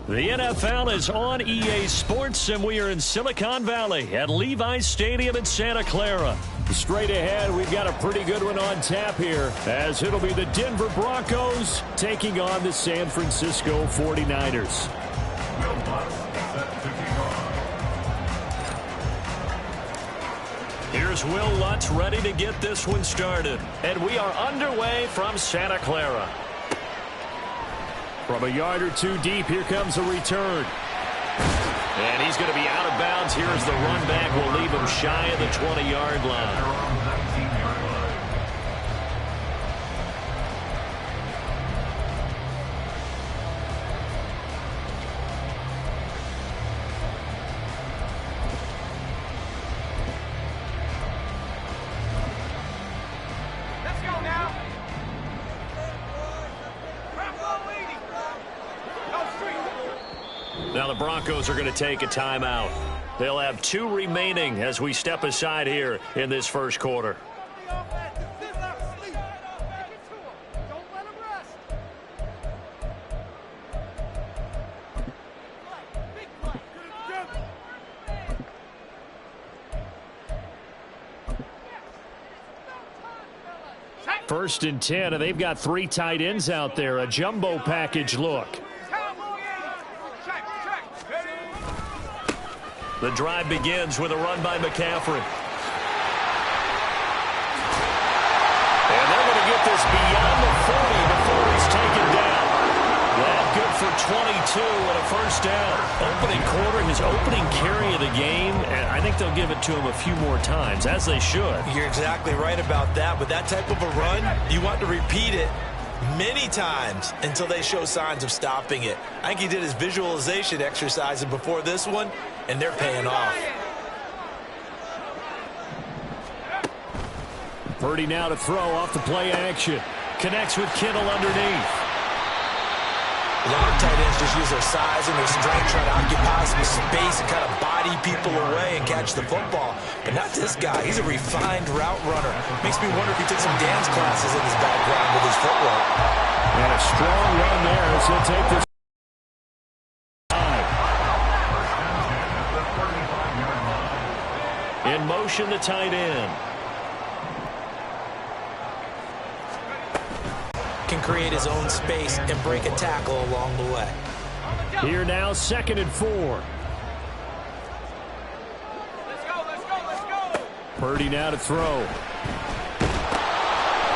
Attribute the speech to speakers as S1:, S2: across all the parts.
S1: The NFL is on EA Sports, and we are in Silicon Valley at Levi's Stadium in Santa Clara. Straight ahead, we've got a pretty good one on tap here, as it'll be the Denver Broncos taking on the San Francisco 49ers. Here's Will Lutz ready to get this one started. And we are underway from Santa Clara. From a yard or two deep, here comes a return. And he's going to be out of bounds. Here's the run back. Will leave him shy of the 20-yard line. Now the Broncos are going to take a timeout. They'll have 2 remaining as we step aside here in this first quarter. First and 10, and they've got 3 tight ends out there. A jumbo package look. The drive begins with a run by McCaffrey. And they're going to get this beyond the 40 before he's taken down. That good for 22 and a first down. Opening quarter, his opening carry of the game, and I think they'll give it to him a few more times, as they should.
S2: You're exactly right about that. With that type of a run, you want to repeat it many times until they show signs of stopping it. I think he did his visualization exercises before this one, and they're paying off.
S1: Purdy now to throw off the play action. Connects with Kittle underneath.
S2: A lot of tight ends just use their size and their strength, trying to occupy some space and kind of body people away and catch the football. But not this guy. He's a refined route runner. Makes me wonder if he took some dance classes in his background with his footwork.
S1: And a strong run there as he'll take this. In motion, the tight end.
S2: Can create his own space and break a tackle along the way.
S1: Here now, 2nd and 4.
S3: Let's go.
S1: Purdy now to throw.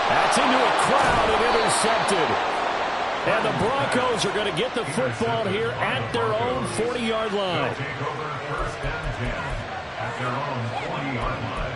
S1: That's into a crowd and intercepted. And the Broncos are going to get the football here at their own 40-yard line.
S4: They'll take over 1st and 10 at their own 40-yard line.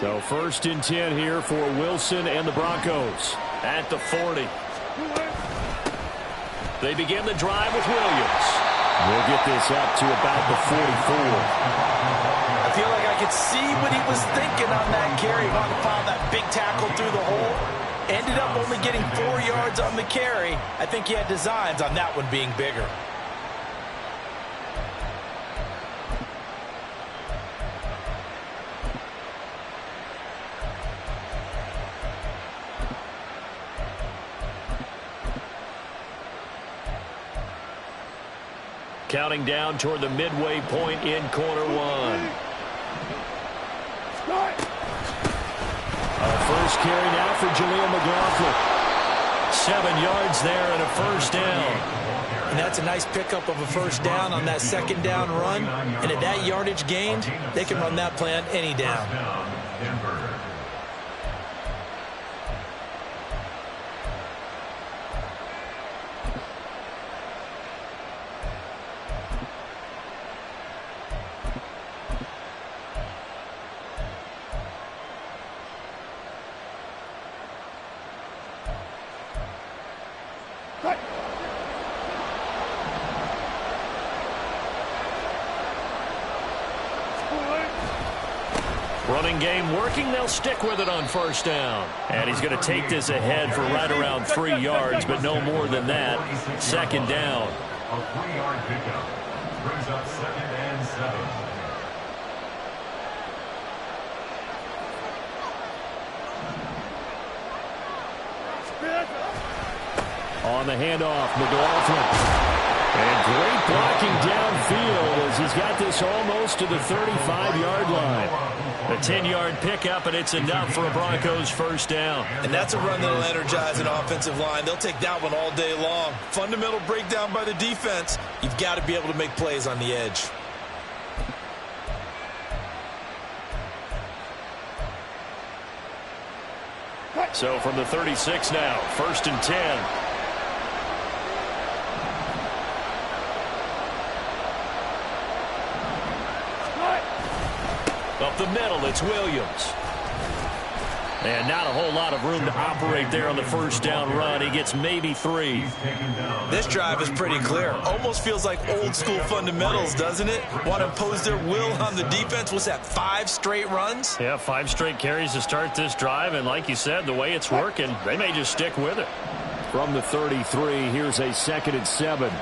S1: So 1st and 10 here for Wilson and the Broncos at the 40. They begin the drive with Williams. We'll get this up to about the 44.
S2: I feel like I could see what he was thinking on that carry. On the foul, that big tackle through the hole. Ended up only getting 4 yards on the carry. I think he had designs on that one being bigger.
S1: Counting down toward the midway point in quarter 1. Our first carry now for Jaleel McLaughlin. 7 yards there and a first down.
S2: And that's a nice pickup of a first down on that 2nd down run. And at that yardage gained, they can run that play on any down.
S1: Running game working. They'll stick with it on first down. And he's going to take this ahead for right around 3 yards, but no more than that. Second down.
S4: A 3-yard pickup brings up 2nd and 7.
S1: On the handoff, McLaughlin. And great blocking downfield as he's got this almost to the 35-yard line. A 10-yard pickup, and it's enough for a Broncos first down.
S2: And that's a run that'll energize an offensive line. They'll take that one all day long. Fundamental breakdown by the defense. You've got to be able to make plays on the edge.
S1: So from the 36 now, 1st and 10. Up the middle, it's Williams. And not a whole lot of room to operate there on the first down run. He gets maybe 3.
S2: This drive is pretty clear. Almost feels like old school fundamentals, doesn't it? Want to impose their will on the defense. What's that, 5 straight runs?
S1: Yeah, 5 straight carries to start this drive. And like you said, the way it's working, they may just stick with it. From the 33, here's a 2nd and 7.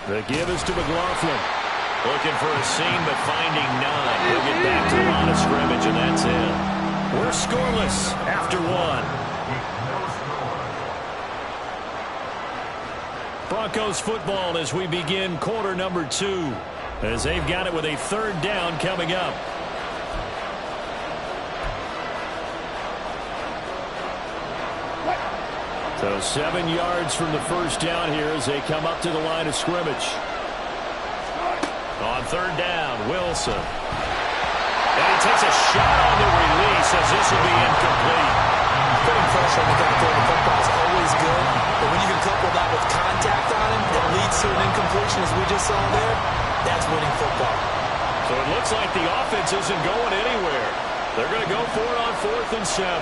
S1: The give is to McLaughlin. Looking for a seam, but finding none. He'll get back to the line of scrimmage, and that's it. We're scoreless after 1. Broncos football as we begin quarter number 2. As they've got it with a 3rd down coming up. So 7 yards from the first down here as they come up to the line of scrimmage. On 3rd down, Wilson. And he takes a shot on the release as this will be incomplete.
S2: Putting pressure on the guy throwing the football is always good, but when you can couple that with contact on him that leads to an incompletion as we just saw there, that's winning football.
S1: So it looks like the offense isn't going anywhere. They're going to go for it on 4th and 7.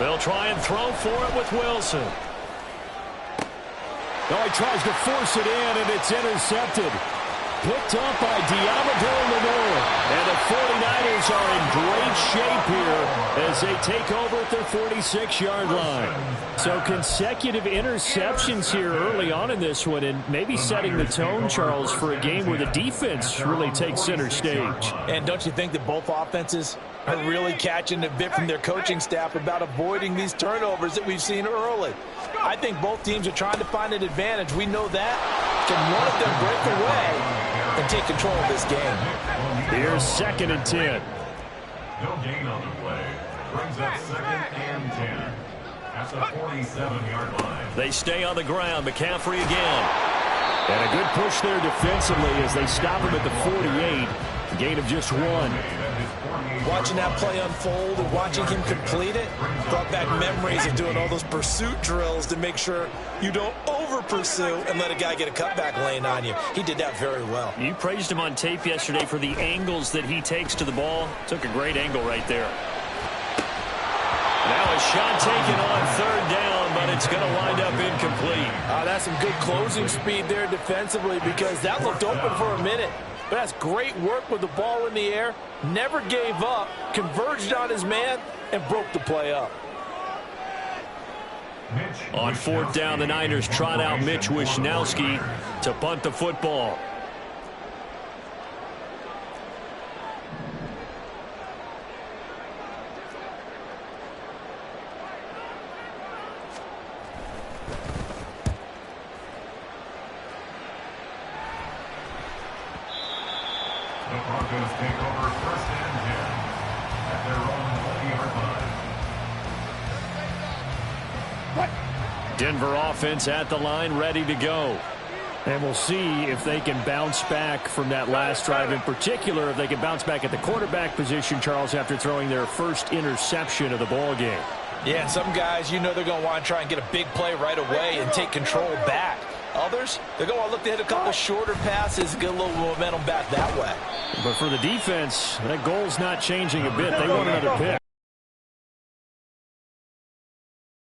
S1: They'll try and throw for it with Wilson. Oh, he tries to force it in, and it's intercepted. Picked up by Diamador Lenore. And the 49ers are in great shape here as they take over at their 46-yard line. So consecutive interceptions here early on in this one, and maybe setting the tone, Charles, for a game where the defense really takes center stage.
S2: And don't you think that both offenses are really catching a bit from their coaching staff about avoiding these turnovers that we've seen early? I think both teams are trying to find an advantage. We know that. Can one of them break away and take control of this game?
S1: Here's 2nd and 10.
S4: No gain on the play. Brings up 2nd and 10. At the 47-yard line.
S1: They stay on the ground. McCaffrey again. And a good push there defensively as they stop him at the 48. A gain of just 1.
S2: Watching that play unfold and watching him complete it brought back memories of doing all those pursuit drills to make sure you don't over-pursue and let a guy get a cutback lane on you. He did that very well.
S1: You praised him on tape yesterday for the angles that he takes to the ball. Took a great angle right there. Now a shot taken on 3rd down, but it's going to wind up incomplete.
S2: That's some good closing speed there defensively because that looked open for a minute. But that's great work with the ball in the air. Never gave up, converged on his man, and broke the play up.
S1: On 4th down, the Niners trot out Mitch Wishnowsky to punt the football.
S4: The Broncos take over 1st and 10 at their own 20-yard line.
S1: Denver offense at the line, ready to go. And we'll see if they can bounce back from that last drive, in particular, if they can bounce back at the quarterback position, Charles, after throwing their first interception of the ball game.
S2: Yeah, and some guys, you know they're going to want to try and get a big play right away and take control back. Others, they're going to want to look to hit a couple shorter passes, get a little momentum back that way.
S1: But for the defense, that goal's not changing a bit. They want another pick.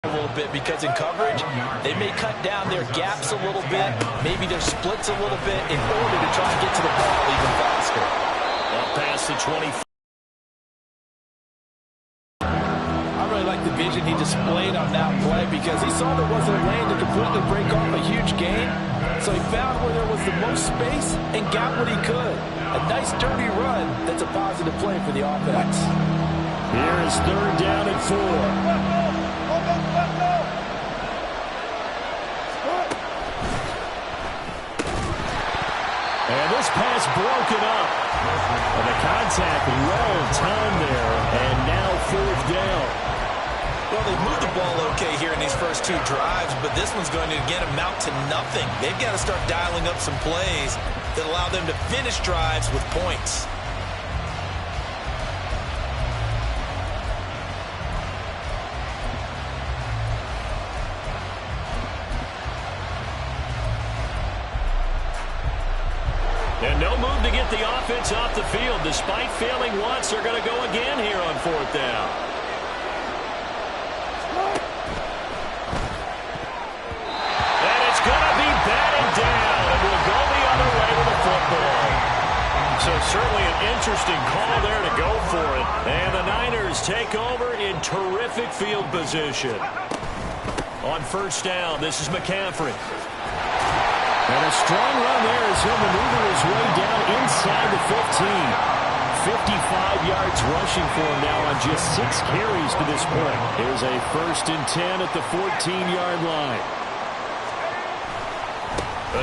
S2: A little bit because in coverage, they may cut down their gaps a little bit, maybe their splits a little bit in order to try and get to the ball even faster.
S1: Up past the 20.
S2: I really like the vision he displayed on that play because he saw there wasn't a lane to completely break off a huge gain, so he found where there was the most space and got what he could. A nice dirty run that's a positive play for the offense.
S1: Here is 3rd down and 4. And this pass broken up. And the contact well timed there. And now 4th down.
S2: Well, they moved the ball okay here in these first 2 drives, but this one's going to again amount to nothing. They've got to start dialing up some plays that allow them to finish drives with points.
S1: And no move to get the offense off the field. Despite failing once, they're going to go again here on 4th down. And it's going to be batted down. And we'll go the other way with the football. So certainly an interesting call there to go for it. And the Niners take over in terrific field position. On 1st down, this is McCaffrey. And a strong run there as he'll maneuver his way down inside the 15. 55 yards rushing for him now on just 6 carries to this point. Here's a 1st and 10 at the 14-yard line.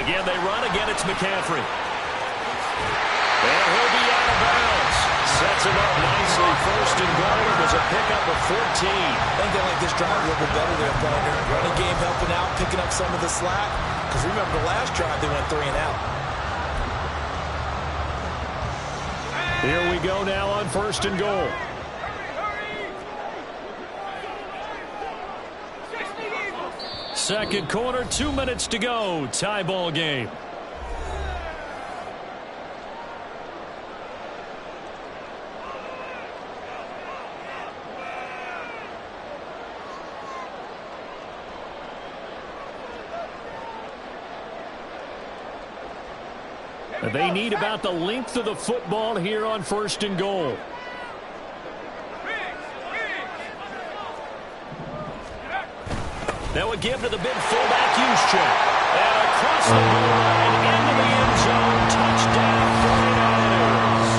S1: Again, they run. Again, it's McCaffrey. And he'll be out of bounds. Sets him up nicely. 1st and goal. It was a pickup of 14.
S2: I think they like this drive a little bit better there, partner. Running game helping out, picking up some of the slack. Because remember, the last drive, they went 3 and out.
S1: Here we go now on 1st and goal. Second quarter, 2 minutes to go. Tie ball game. They need about the length of the football here on 1st and goal. That would give to the big fullback Juszczyk. And across the goal line into the end zone. Touchdown 49ers.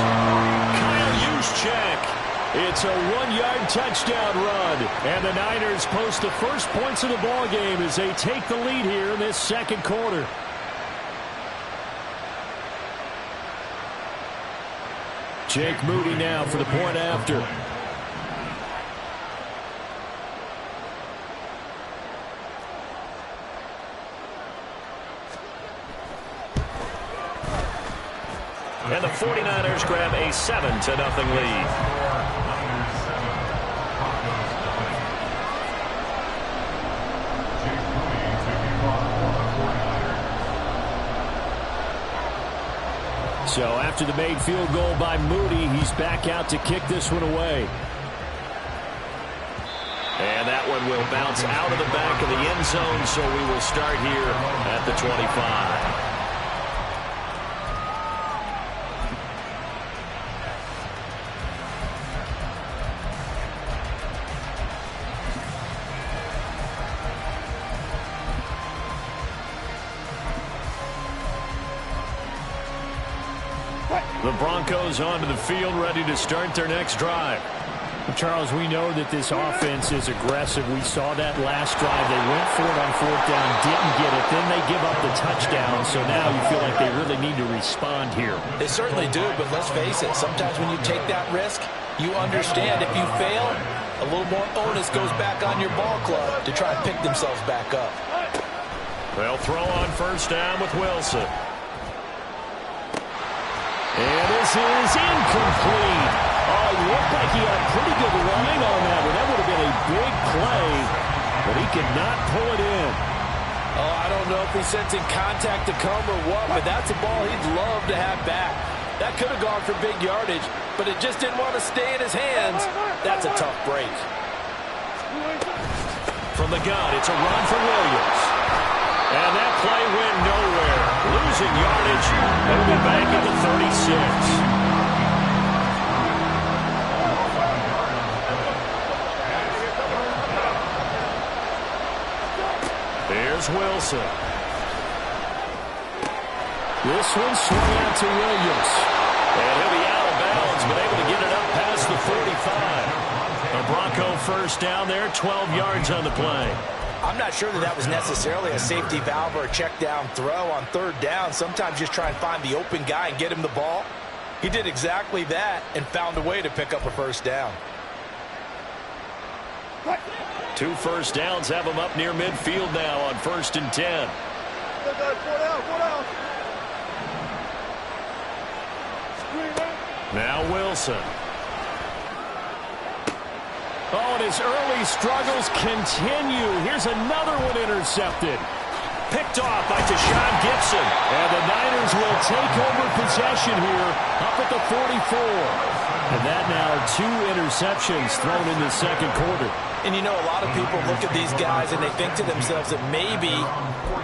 S1: Kyle Juszczyk. It's a 1-yard touchdown run. And the Niners post the first points of the ball game as they take the lead here in this second quarter. Jake Moody now for the point after. And the 49ers grab a 7-0 lead. So after the made field goal by Moody, he's back out to kick this one away. And that one will bounce out of the back of the end zone, so we will start here at the 25. The Broncos onto the field, ready to start their next drive. Charles, we know that this offense is aggressive. We saw that last drive. They went for it on 4th down, didn't get it. Then they give up the touchdown. So now you feel like they really need to respond here.
S2: They certainly do, but let's face it. Sometimes when you take that risk, you understand if you fail, a little more onus goes back on your ball club to try and pick themselves back up.
S1: They'll throw on first down with Wilson. And this is incomplete. Oh, it looked like he had a pretty good line on that one. That would have been a big play, but he could not pull it in.
S2: Oh, I don't know if he's sensing contact to come or what, but that's a ball he'd love to have back. That could have gone for big yardage, but it just didn't want to stay in his hands. That's a tough break.
S1: From the gun, it's a run for Williams. And that play went nowhere. Losing yardage. They'll be back at the 36. Here's Wilson. This one swung out to Williams. And he'll be out of bounds, but able to get it up past the 45. A Bronco first down there, 12 yards on the play.
S2: I'm not sure that was necessarily a safety valve or a check down throw on third down. Sometimes just try and find the open guy and get him the ball. He did exactly that and found a way to pick up a first down.
S1: 2 first downs have him up near midfield now on 1st and 10. Now Wilson. Oh, and his early struggles continue. Here's another one intercepted. Picked off by Tashaun Gibson. And the Niners will take over possession here up at the 44. And that now 2 interceptions thrown in the second quarter.
S2: And you know, a lot of people look at these guys and they think to themselves that maybe,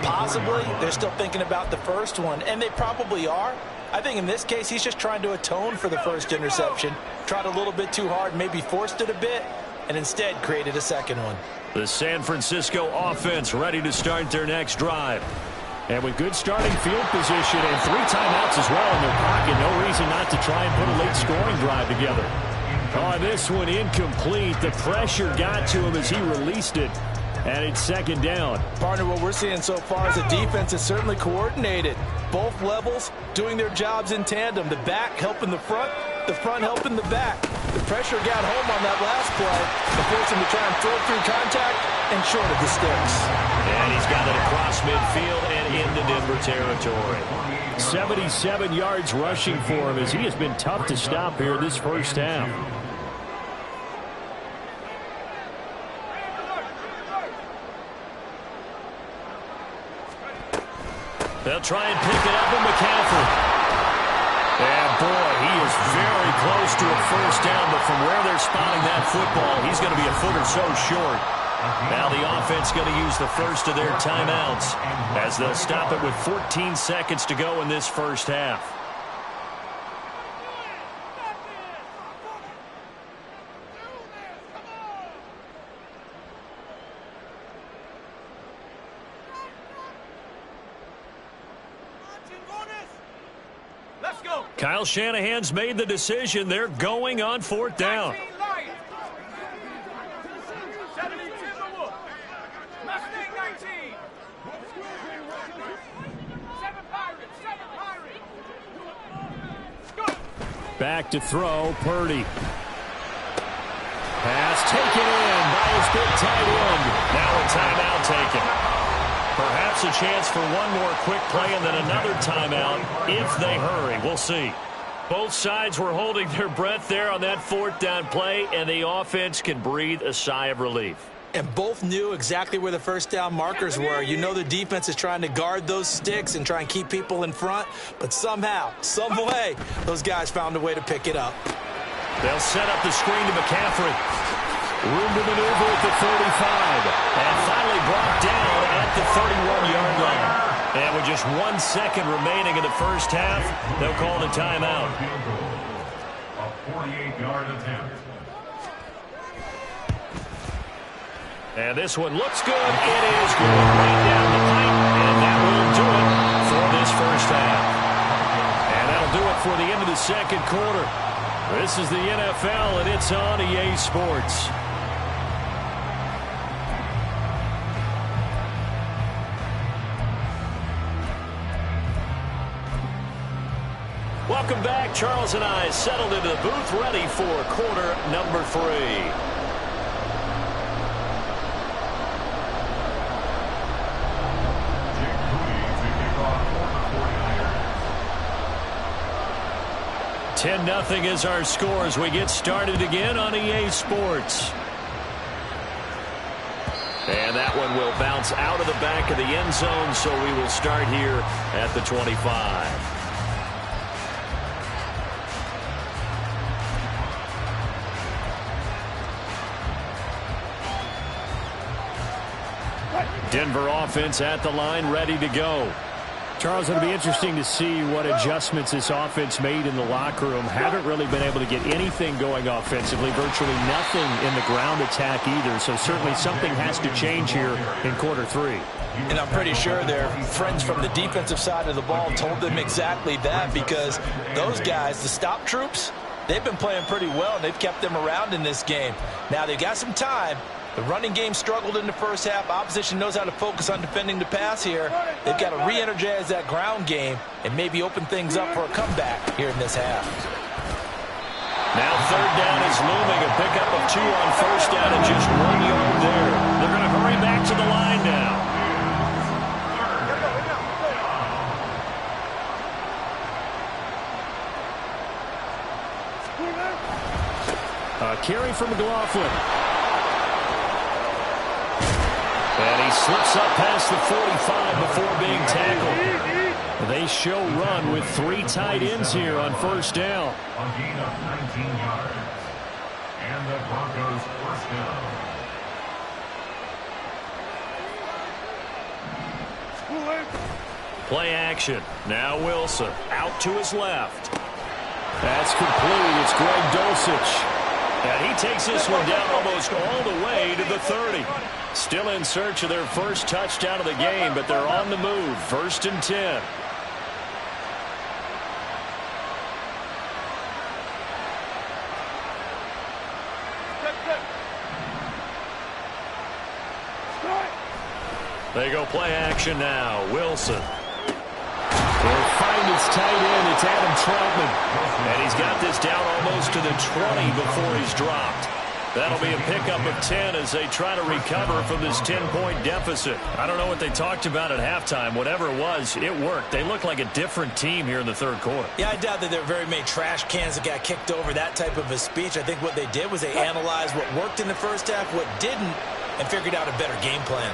S2: possibly, they're still thinking about the first one. And they probably are. I think in this case, he's just trying to atone for the first interception. Tried a little bit too hard, maybe forced it a bit, and instead created a second one.
S1: The San Francisco offense ready to start their next drive. And with good starting field position and 3 timeouts as well in their pocket, no reason not to try and put a late scoring drive together. Oh, this one incomplete. The pressure got to him as he released it. And it's second down.
S2: Partner, what we're seeing so far is the defense is certainly coordinated. Both levels doing their jobs in tandem. The back helping the front helping the back. The pressure got home on that last play, forcing him to try and throw through contact and short of the sticks.
S1: And he's got it across midfield and into Denver territory. 77 yards rushing for him as he has been tough to stop here this first half. They'll try and pick it up with McCaffrey. And boy, he is very close to a first down, but from where they're spotting that football, he's going to be a foot or so short. Now the offense going to use the first of their timeouts as they'll stop it with 14 seconds to go in this first half. Kyle Shanahan's made the decision. They're going on 4th down. Back to throw, Purdy. Pass taken in by his big tight end. Now a timeout taken. Perhaps a chance for one more quick play and then another timeout if they hurry. We'll see. Both sides were holding their breath there on that 4th down play, and the offense can breathe a sigh of relief.
S2: And both knew exactly where the first down markers were. You know the defense is trying to guard those sticks and try and keep people in front, but somehow, some way, those guys found a way to pick it up.
S1: They'll set up the screen to McCaffrey. Room to maneuver at the 35. And finally brought down at the 31-yard line. And with just 1 second remaining in the first half, they'll call the timeout.
S4: A 48-yard attempt.
S1: And this one looks good. It is good. Right down the pipe. And that will do it for this first half. And that'll do it for the end of the second quarter. This is the NFL, and it's on EA Sports. Welcome back. Charles and I settled into the booth, ready for quarter number 3. 10-0 is our score as we get started again on EA Sports. And that one will bounce out of the back of the end zone, so we will start here at the 25. Denver offense at the line, ready to go.
S5: Charles, it'll be interesting to see what adjustments this offense made in the locker room. Haven't really been able to get anything going offensively, virtually nothing in the ground attack either. So certainly something has to change here in quarter three.
S2: And I'm pretty sure their friends from the defensive side of the ball told them exactly that, because those guys, the stop troops, they've been playing pretty well, and they've kept them around in this game. Now they've got some time. The running game struggled in the first half. Opposition knows how to focus on defending the pass here. They've got to re-energize that ground game and maybe open things up for a comeback here in this half.
S1: Now third down is looming. A pickup of 2 on first down and just 1 yard there. They're going to hurry back to the line now.
S5: A carry from McLaughlin.
S1: And he slips up past the 45 before being tackled. They show run with 3 tight ends here on first down.
S4: A gain of 19 yards. And the Broncos first down.
S1: Play action. Now Wilson out to his left. That's complete. It's Greg Dulcich. And he takes this one down almost all the way to the 30. Still in search of their first touchdown of the game, but they're on the move. 1st and 10. They go play action now. Wilson. He'll find his tight end. It's Adam Troutman. And he's got this down almost to the 20 before he's dropped. That'll be a pickup of 10 as they try to recover from this 10-point deficit. I don't know what they talked about at halftime. Whatever it was, it worked. They look like a different team here in the third quarter.
S2: Yeah, I doubt that there are very many trash cans that got kicked over, that type of a speech. I think what they did was they analyzed what worked in the first half, what didn't, and figured out a better game plan.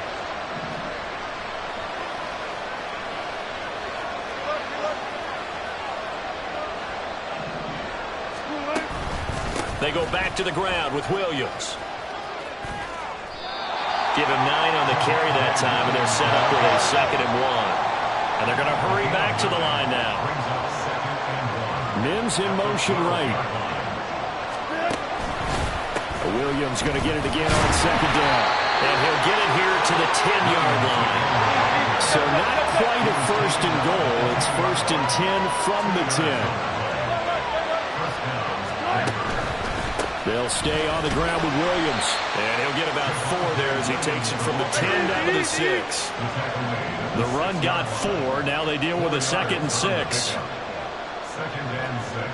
S1: They go back to the ground with Williams. Give him 9 on the carry that time, and they're set up with a 2nd and 1. And they're going to hurry back to the line now.
S5: Mims in motion right. Williams going to get it again on 2nd down.
S1: And he'll get it here to the 10-yard line.
S5: So not quite a 1st and goal. It's 1st and 10 from the 10. They'll stay on the ground with Williams.
S1: And he'll get about 4 there as he takes it from the 10 down to the 6. The run got 4. Now they deal with a 2nd and 6.
S4: 2nd and 6.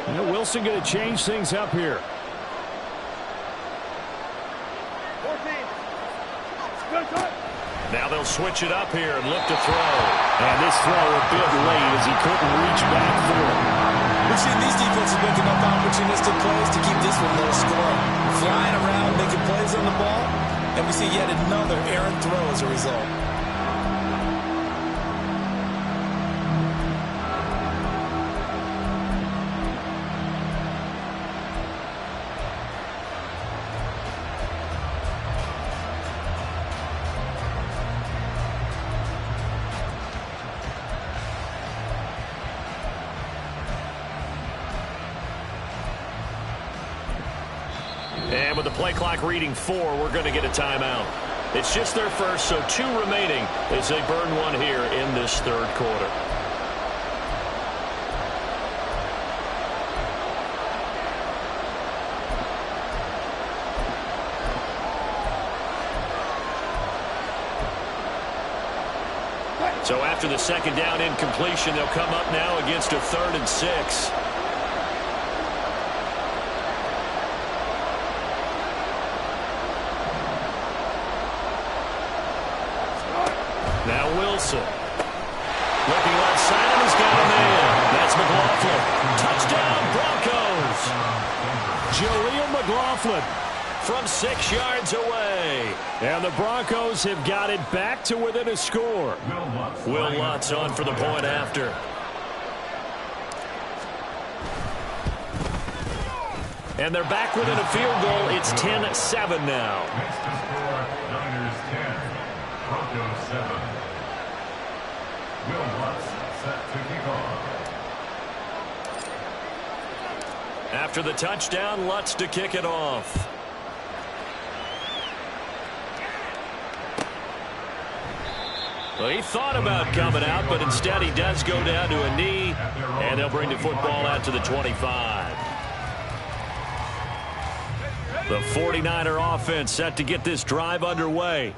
S5: And Wilson going to change things up here.
S3: 14.
S1: Now they'll switch it up here and look to throw. And this throw a bit late as he couldn't reach back for it.
S2: We've seen these defenses make enough opportunistic plays to keep this one low scoring. Flying around, making plays on the ball, and we see yet another errant throw as a result.
S1: And with the play clock reading 4, we're going to get a timeout. It's just their first, so 2 remaining as they burn one here in this third quarter. So after the 2nd down incompletion, they'll come up now against a 3rd and 6. Now Wilson. Looking left side, and he's got a man. That's McLaughlin. Touchdown, Broncos. Jaleel McLaughlin from 6 yards away. And the Broncos have got it back to within a score. Will Lutz on for the point after. And they're back within a field goal. It's 10-7 now.
S4: Next to score, Niners 10, Broncos 7. Will Lutz set to kick off.
S1: After the touchdown, Lutz to kick it off. Well, he thought about coming out, but instead he does go down to a knee, and they'll bring the football out to the 25. The 49er offense set to get this drive underway.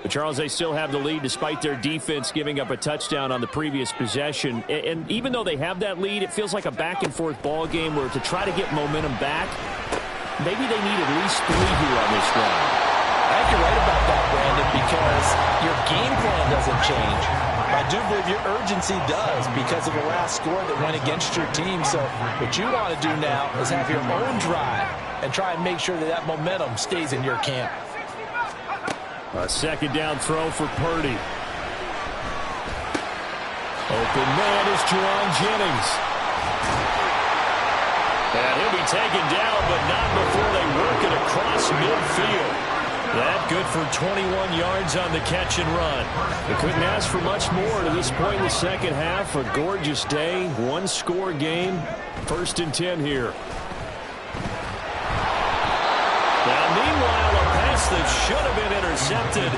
S1: But Charles, they still have the lead despite their defense giving up a touchdown on the previous possession. And even though they have that lead, it feels like a back-and-forth ball game where to try to get momentum back, maybe they need at least 3 here on this drive.
S2: I think you're right about that, Brandon, because your game plan doesn't change. I do believe your urgency does because of the last score that went against your team. So what you want to do now is have your own drive and try and make sure that that momentum stays in your camp.
S5: A second down throw for Purdy. Open man is Juwan Jennings.
S1: And he'll be taken down, but not before they work it across midfield. That good for 21 yards on the catch and run.
S5: They couldn't ask for much more to this point in the second half. A gorgeous day, 1-score game. 1st and 10 here.
S1: Now, meanwhile, a pass that should have been intercepted,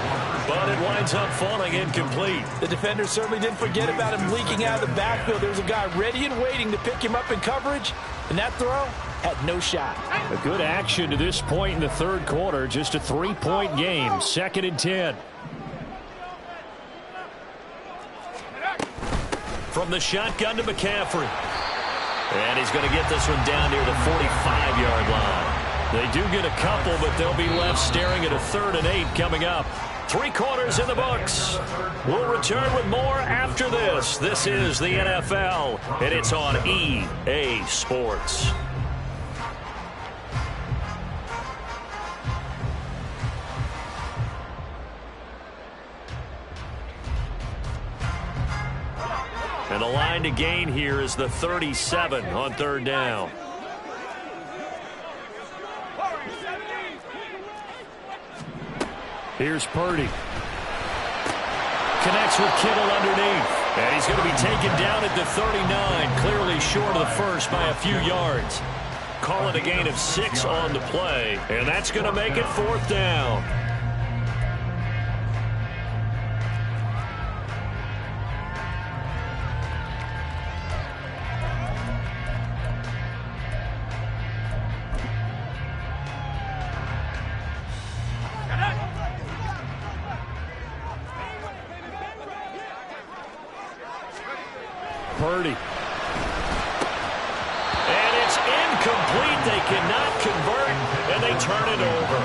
S1: but it winds up falling incomplete.
S2: The defender certainly didn't forget about him leaking out of the backfield. There's a guy ready and waiting to pick him up in coverage, and that throw had no shot.
S5: A good action to this point in the third quarter. Just a 3-point game. 2nd and 10.
S1: From the shotgun to McCaffrey. And he's going to get this one down near the 45-yard line. They do get a couple, but they'll be left staring at a 3rd and 8 coming up. 3 quarters in the books. We'll return with more after this. This is the NFL, and it's on EA Sports. And the line to gain here is the 37 on 3rd down.
S5: Here's Purdy.
S1: Connects with Kittle underneath. And he's going to be taken down at the 39, clearly short of the first by a few yards. Call it a gain of 6 on the play, and that's going to make it 4th down.
S5: Purdy.
S1: And it's incomplete. They cannot convert, and they turn it over.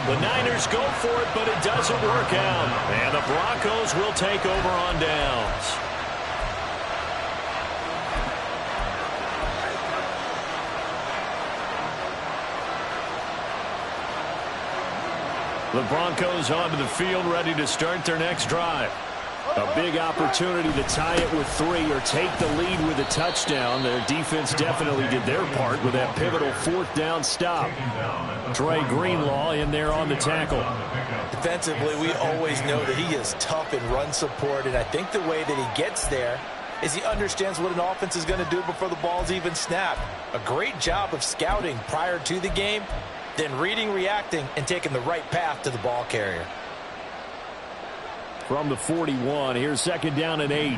S1: The Niners go for it, but it doesn't work out. And the Broncos will take over on downs. The Broncos onto the field, ready to start their next drive.
S5: A big opportunity to tie it with 3 or take the lead with a touchdown. Their defense definitely did their part with that pivotal 4th down stop. Dre Greenlaw in there on the tackle.
S2: Defensively, we always know that he is tough in run support, and I think the way that he gets there is he understands what an offense is going to do before the ball's even snapped. A great job of scouting prior to the game, then reading, reacting, and taking the right path to the ball carrier.
S5: From the 41, here's 2nd down and 8.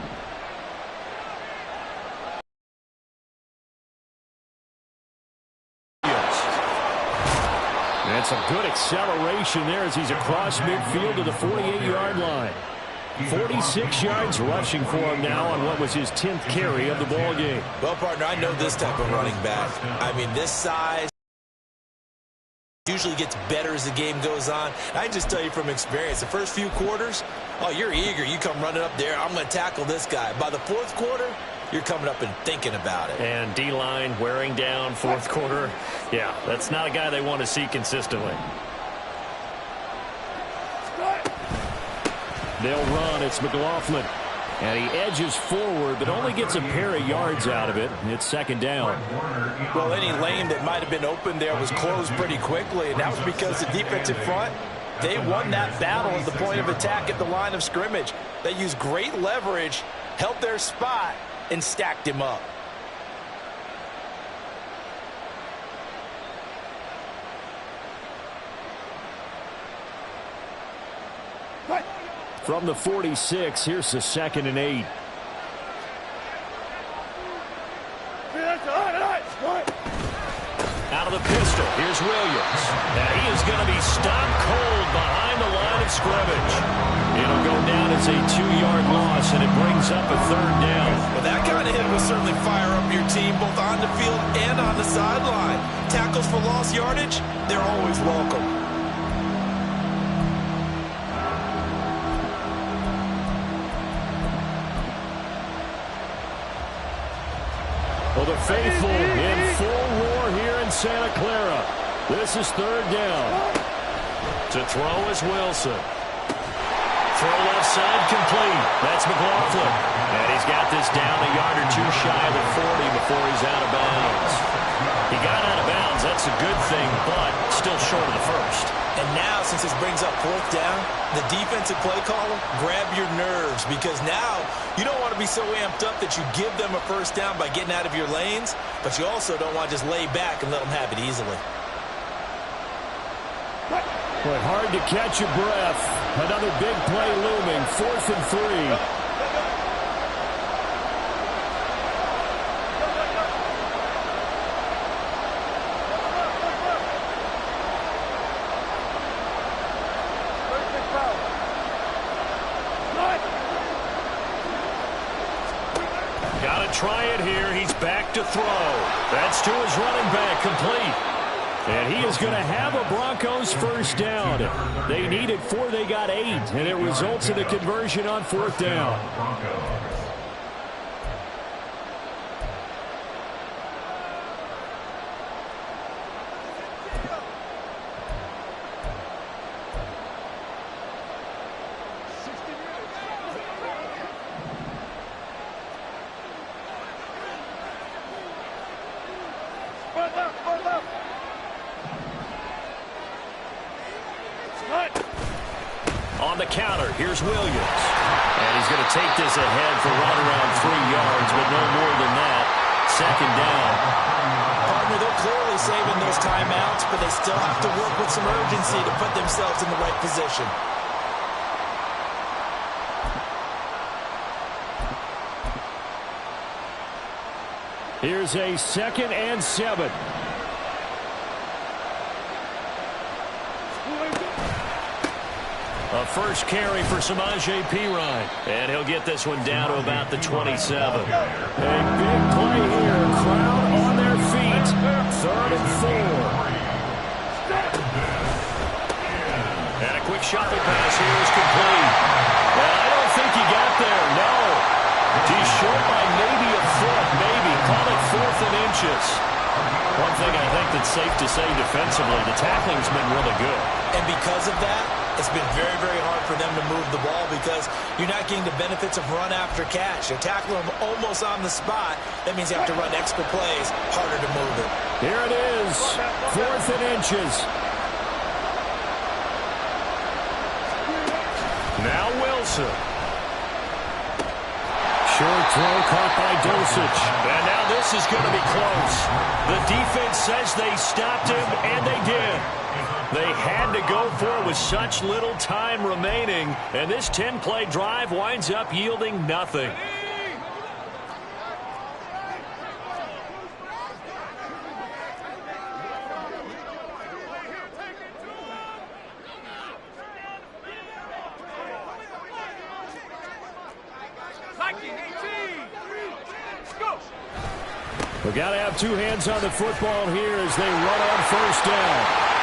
S5: That's a good acceleration there as he's across midfield to the 48-yard line. 46 yards rushing for him now on what was his 10th carry of the ball game.
S2: Well, partner, I know this type of running back. I mean, this size. Usually gets better as the game goes on. I can just tell you from experience, the first few quarters, oh, you're eager. You come running up there, I'm going to tackle this guy. By the fourth quarter, you're coming up and thinking about it.
S5: And D-line wearing down fourth quarter. Yeah, that's not a guy they want to see consistently. They'll run. It's McLaughlin. And he edges forward, but only gets a pair of yards out of it. It's second down.
S2: Well, any lane that might have been open there was closed pretty quickly, and that was because the defensive front, they won that battle at the point of attack at the line of scrimmage. They used great leverage, held their spot, and stacked him up.
S5: From the 46, here's the 2nd and 8. Out of the pistol, here's Williams. And he is going to be stopped cold behind the line of scrimmage. It'll go down as a 2-yard loss, and it brings up a 3rd down.
S2: Well, that kind of hit will certainly fire up your team, both on the field and on the sideline. Tackles for lost yardage, they're always welcome.
S5: Well, the faithful in full roar here in Santa Clara. This is 3rd down. To throw is Wilson. Throw left side complete. That's McLaughlin. And he's got this down a yard or 2 shy of the 40 before he's out of bounds. He got out of bounds. That's a good thing, but still short of the first.
S2: And now, since this brings up 4th down, the defensive play caller, grab your nerves, because now you don't want to be so amped up that you give them a 1st down by getting out of your lanes, but you also don't want to just lay back and let them have it easily.
S5: But hard to catch your breath. Another big play looming. 4th and 3. Got to try it here. He's back to throw. That's to his running back, complete. And he is going to have a Broncos 1st down. They needed 4, they got 8, and it results in a conversion on 4th down. On the counter, here's Williams. And he's going to take this ahead for right around 3 yards, but no more than that. 2nd down.
S2: Partner, they're clearly saving those timeouts, but they still have to work with some urgency to put themselves in the right position.
S5: Here's a 2nd and 7. A first carry for Samaje Perine. And he'll get this one down to about the 27. A big play here. Crowd on their feet. 3rd and 4. And a quick shuffle pass here is complete. And I don't think he got there. No. He's short by maybe a foot. Maybe. Call it 4th and inches. One thing I think that's safe to say defensively, the tackling's been really good.
S2: And because of that, it's been very, very hard for them to move the ball because you're not getting the benefits of run after catch. You're tackling them almost on the spot. That means you have to run extra plays, harder to move it.
S5: Here it is, 4th and inches. Now Wilson. Short throw caught by Dulcich. And now this is going to be close. The defense says they stopped him, and they did. They had to go for it with such little time remaining, and this 10-play drive winds up yielding nothing. We've got to have 2 hands on the football here as they run on 1st down.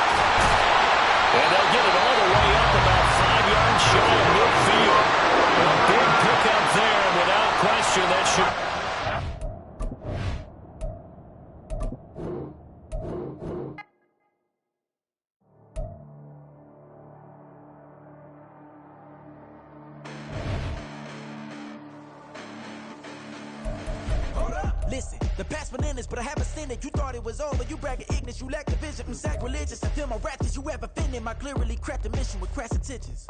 S1: And they'll get it all the way up about 5 yards shy of midfield. A big pickup there, and without question, that should...
S6: Listen, the past bananas, but I haven't seen it. You thought it was over, you bragging ignorance, you lack the vision from sacrilegious. I feel my raptors, you have offended my clearly crafted mission with crass intentions.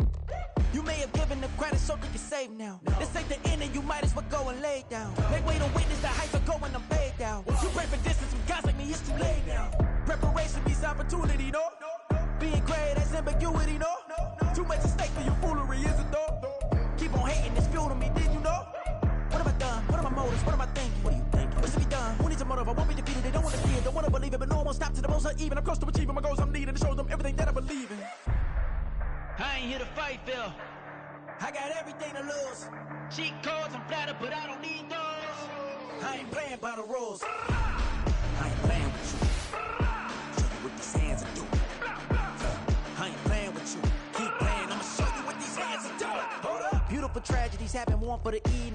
S6: You may have given them credit so they can save now. This ain't the end and you might as well go and lay down. Make way to witness the heights are going, I'm paid down. You pray for distance with guys like me, it's too late now. Preparation means opportunity, no? Being great, that's ambiguity, no? Too much at stake for your foolery, is it though? Keep on hating, it's fuel to me, did you know? What have I done? What are my motives? What am I thinking? What are you thinking? What's to be done? Who needs a motive? I won't be defeated. They don't want to see it, don't want to believe it, but no one won't stop to the most uneven. I'm close to achieving my goals. I'm needing to show them everything that I believe in. I ain't here to fight, Phil. I got everything to lose. Cheat codes, I'm flattered, but I don't need those. I ain't playing by the rules. I ain't playing with you. Show you what these hands are doing. I ain't playing with you. Keep playing, I'ma show you what these hands are doing. Hold up. Beautiful tragedies happen, one for the E.